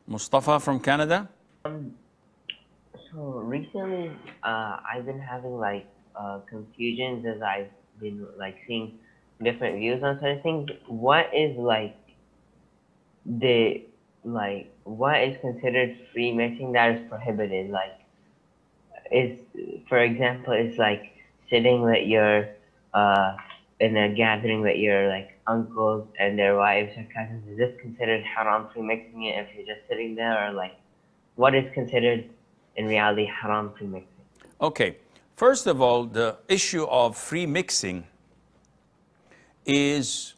Mustafa from Canada? Um, so recently, I've been having like confusions as I've been like seeing different views on certain things. What is like the what is considered free mixing that is prohibited? Like, is for example, it's like sitting with your uh in a gathering with your like uncles and their wives or cousins. Is this considered haram free mixing it if you're just sitting there, or like what is considered in reality haram free mixing? Okay, first of all, the issue of free mixing is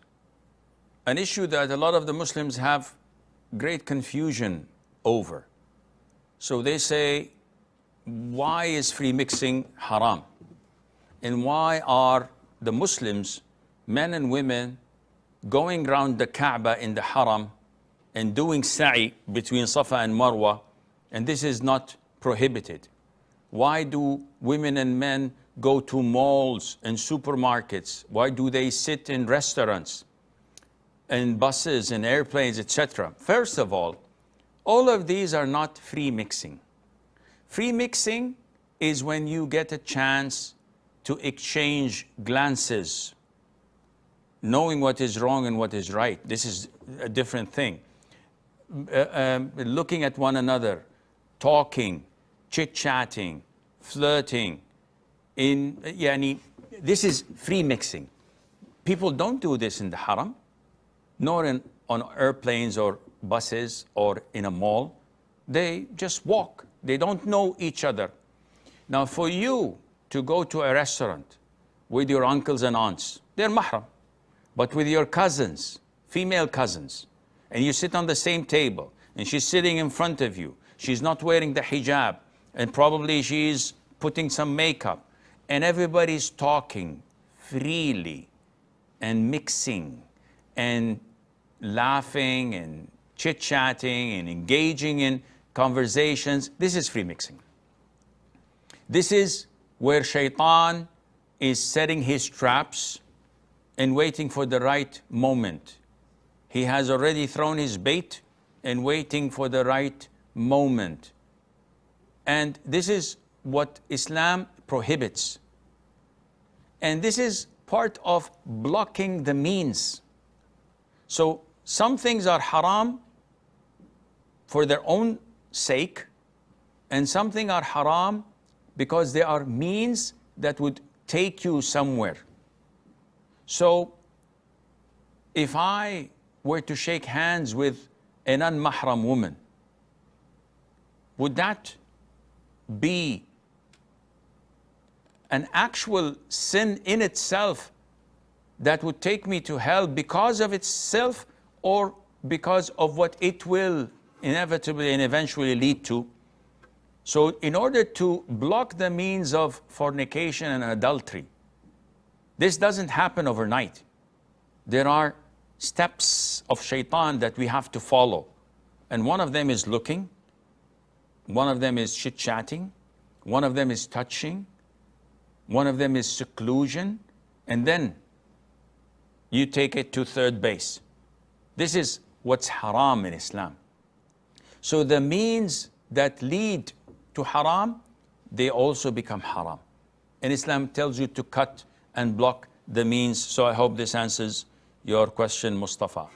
an issue that a lot of the Muslims have great confusion over. So they say, why is free mixing haram? And why are the Muslims, men and women, going around the Kaaba in the Haram and doing sa'i between Safa and Marwa, and this is not prohibited? Why do women and men go to malls and supermarkets? Why do they sit in restaurants and buses and airplanes, etc.? First of all of these are not free mixing. Free mixing is when you get a chance to exchange glances, knowing what is wrong and what is right. This is a different thing. Looking at one another, talking, chit-chatting, flirting. This is free mixing. People don't do this in the Haram, nor on airplanes or buses or in a mall. They just walk. They don't know each other. Now, for you to go to a restaurant with your uncles and aunts, they're mahram. But with your cousins, female cousins, and you sit on the same table, and she's sitting in front of you, she's not wearing the hijab, and probably she's putting some makeup, and everybody's talking freely and mixing and laughing and chit-chatting and engaging in conversations. This is free mixing. This is where shaitan is setting his traps and waiting for the right moment. He has already thrown his bait and waiting for the right moment. And this is what Islam prohibits. And this is part of blocking the means. So some things are haram for their own sake, and some things are haram because they are means that would take you somewhere. So if I were to shake hands with an unmahram woman, would that be an actual sin in itself that would take me to hell because of itself, or because of what it will inevitably and eventually lead to? So in order to block the means of fornication and adultery, this doesn't happen overnight. There are steps of shaitan that we have to follow. And one of them is looking, one of them is chit-chatting, one of them is touching, one of them is seclusion, and then you take it to third base. This is what's haram in Islam. So the means that lead to haram, they also become haram. And Islam tells you to cut and block the means. So I hope this answers your question, Mustafa.